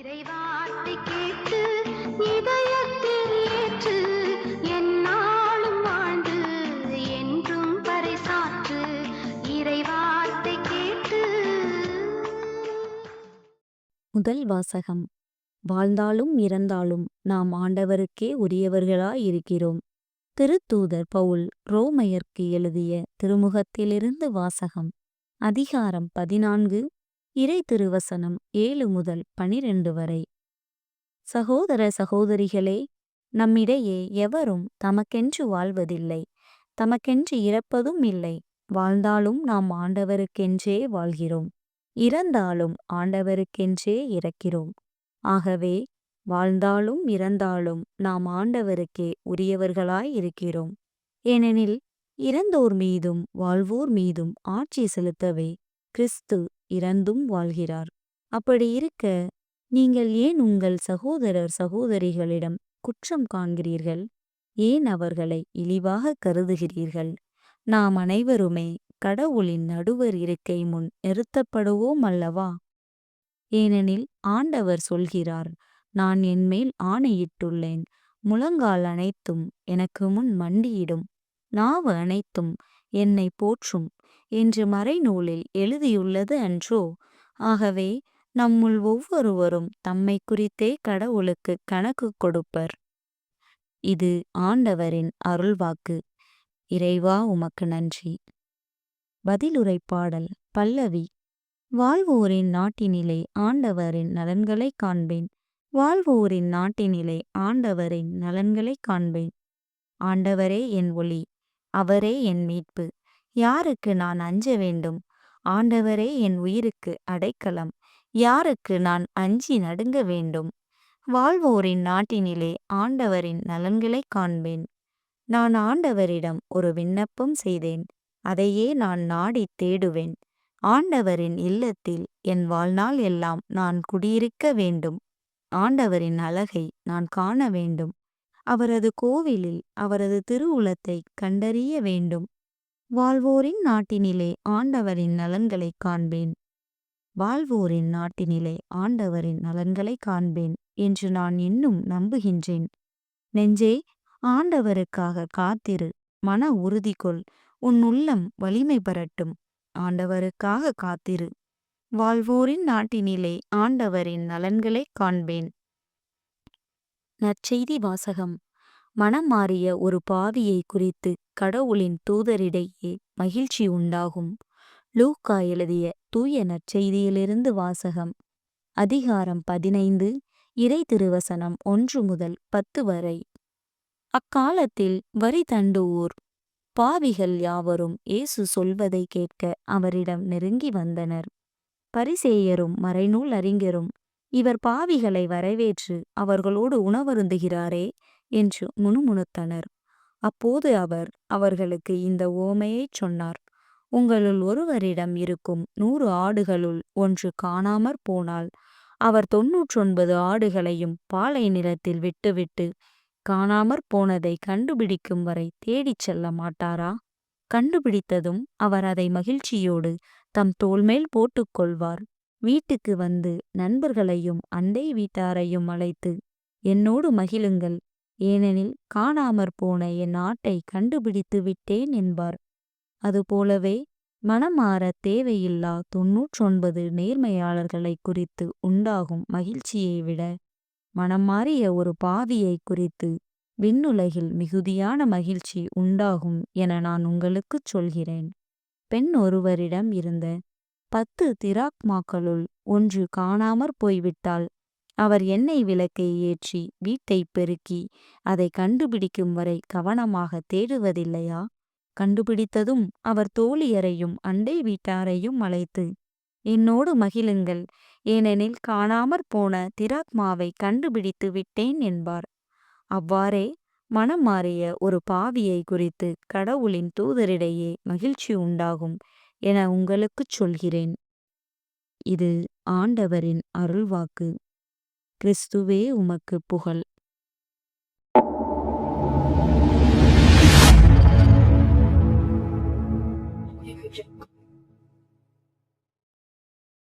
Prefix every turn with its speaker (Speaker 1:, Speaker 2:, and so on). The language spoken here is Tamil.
Speaker 1: இறைவார்த்தை கேட்டு இதயத்தில் ஏற்று எந்நாளும் வாழ்ந்து என்றும் பறைசாற்று இறைவார்த்தை கேட்டு.
Speaker 2: முதல் வாசகம். வாழ்ந்தாலும் இறந்தாலும் நாம் ஆண்டவருக்கே உரியவர்களாயிருக்கிறோம். திருத்தூதர் பவுல் ரோமையர்க்கு எழுதிய திருமுகத்திலிருந்து வாசகம். அதிகாரம் 14, இறை திருவசனம் 7 முதல் 12 வரை. சகோதர சகோதரிகளே, நம்மிடையே எவரும் தமக்கென்று வாழ்வதில்லை, தமக்கென்று இறப்பதும் இல்லை. வாழ்ந்தாலும் நாம் ஆண்டவருக்கென்றே வாழ்கிறோம், இறந்தாலும் ஆண்டவருக்கென்றே இறக்கிறோம். ஆகவே வாழ்ந்தாலும் இறந்தாலும் நாம் ஆண்டவருக்கே உரியவர்களாயிருக்கிறோம். ஏனெனில் இறந்தோர் மீதும் வாழ்வோர் மீதும் ஆட்சி செலுத்தவே கிறிஸ்து இறந்தும் வாழ்கிறார். அப்படி இருக்க நீங்கள் ஏன் உங்கள் சகோதரர் சகோதரிகளிடம் குற்றம் காண்கிறீர்கள்? ஏன் அவர்களை இழிவாக கருதுகிறீர்கள்? நாம் அனைவருமே கடவுளின் நடுவர் இருக்கை முன் நிறுத்தப்படுவோம் அல்லவா? ஏனெனில் ஆண்டவர் சொல்கிறார், நான் என்மேல் ஆணையிட்டுள்ளேன், முழங்கால் அனைத்தும் எனக்கு முன் மண்டியிடும், நாவு அனைத்தும் என்னை போற்றும் என்று மறைநூலில் எழுதியுள்ளது அன்றோ? ஆகவே நம்முள் ஒவ்வொருவரும் தம்மை குறித்தே கடவுளுக்கு கணக்கு கொடுப்பர். இது ஆண்டவரின் அருள்வாக்கு. இறைவா, உமக்கு நன்றி. பதிலுரை பாடல். பல்லவி. வாழ்வோரின் நாட்டினிலே ஆண்டவரின் நலன்களை காண்பேன், வாழ்வோரின் நாட்டினிலே ஆண்டவரின் நலன்களை காண்பேன். ஆண்டவரே என் ஒளி, அவரே என் மீட்பு, யாருக்கு நான் அஞ்ச வேண்டும்? ஆண்டவரே என் உயிருக்கு அடைக்கலம், யாருக்கு நான் அஞ்சி நடுங்க வேண்டும்? வாழ்வோரின் நாட்டினிலே ஆண்டவரின் நலன்களை காண்பேன். நான் ஆண்டவரிடம் ஒரு விண்ணப்பம் செய்தேன், அதையே நான் நாடித் தேடுவேன். ஆண்டவரின் இல்லத்தில் என் வாழ்நாள் எல்லாம் நான் குடியிருக்க வேண்டும். ஆண்டவரின் அழகை நான் காண வேண்டும். அவரது கோவிலில் அவரது திருவுளத்தை கண்டறிய வேண்டும். வாழ்வோரின் நாட்டினிலே ஆண்டவரின் நலன்களை காண்பேன், வாழ்வோரின் நாட்டினிலே ஆண்டவரின் நலன்களை காண்பேன் என்று நான் இன்னும் நம்புகின்றேன். நெஞ்சே, ஆண்டவருக்காக காத்திரு, மன உறுதி கொள், உன் உள்ளம் வலிமை பெறட்டும். ஆண்டவருக்காக காத்திரு, வாழ்வோரின் நாட்டினிலே ஆண்டவரின் நலன்களை காண்பேன். நற்செய்தி வாசகம். மனம் மாறிய ஒரு பாவியை குறித்து கடவுளின் தூதரிடையே மகிழ்ச்சி உண்டாகும். லூக்கா எழுதிய தூய நற்செய்தியிலிருந்து வாசகம். அதிகாரம் 15, இறை திருவசனம் 1 முதல் 10 வரை. அக்காலத்தில் வரி தண்டுவோர் பாவிகள் யாவரும் இயேசு சொல்வதை கேட்க அவரிடம் நெருங்கி வந்தனர். பரிசேயரும் மறைநூல் அறிஞரும், இவர் பாவிகளை வரவேற்று அவர்களோடு உணவருந்துகிறாரே என்று முணுமுணுத்தனர். அப்போது அவர் அவர்களுக்கு இந்த உவமையைச் சொன்னார். உங்களுள் ஒருவரிடம் இருக்கும் 100 ஆடுகளுள் ஒன்று காணாமற் போனால், அவர் 99 ஆடுகளையும் பாலை நிலத்தில் விட்டுவிட்டு காணாமற் போனதை கண்டுபிடிக்கும் வரை தேடிச் செல்ல மாட்டாரா? கண்டுபிடித்ததும் அவர் அதை மகிழ்ச்சியோடு தம் தோள்மேல் போட்டுக்கொள்வார். வீட்டுக்கு வந்து நண்பர்களையும் அண்டை வீட்டாரையும் அழைத்து, என்னோடு மகிழுங்கள், ஏனெனில் காணாமற் போன என் ஆட்டை கண்டுபிடித்து விட்டேன் என்பார். அதுபோலவே மனமாற தேவையில்லா 99 நேர்மையாளர்களை குறித்து உண்டாகும் மகிழ்ச்சியை விட மனம் மாறிய ஒரு பாவியை குறித்து விண்ணுலகில் மிகுதியான மகிழ்ச்சி உண்டாகும் என நான் உங்களுக்குச் சொல்கிறேன். பெண் ஒருவரிடம் இருந்த 10 திராக்மாக்களுள் ஒன்று காணாமற் போய்விட்டால், அவர் எண்ணெய் விளக்கை ஏற்றி வீட்டை பெருக்கி அதை கண்டுபிடிக்கும் வரை கவனமாக தேடுவதில்லையா? கண்டுபிடித்ததும் அவர் தோழியரையும் அண்டை வீட்டாரையும் அழைத்து, என்னோடு மகிழுங்கள், ஏனெனில் காணாமற் போன திராக்மாவை கண்டுபிடித்து விட்டேன் என்பார். அவ்வாறே மனம் மாறிய ஒரு பாவியை குறித்து கடவுளின் தூதரிடையே மகிழ்ச்சி உண்டாகும் என உங்களுக்குச் சொல்கிறேன். இது ஆண்டவரின் அருள்வாக்கு. கிறிஸ்துவே, உமக்கு புகழ்.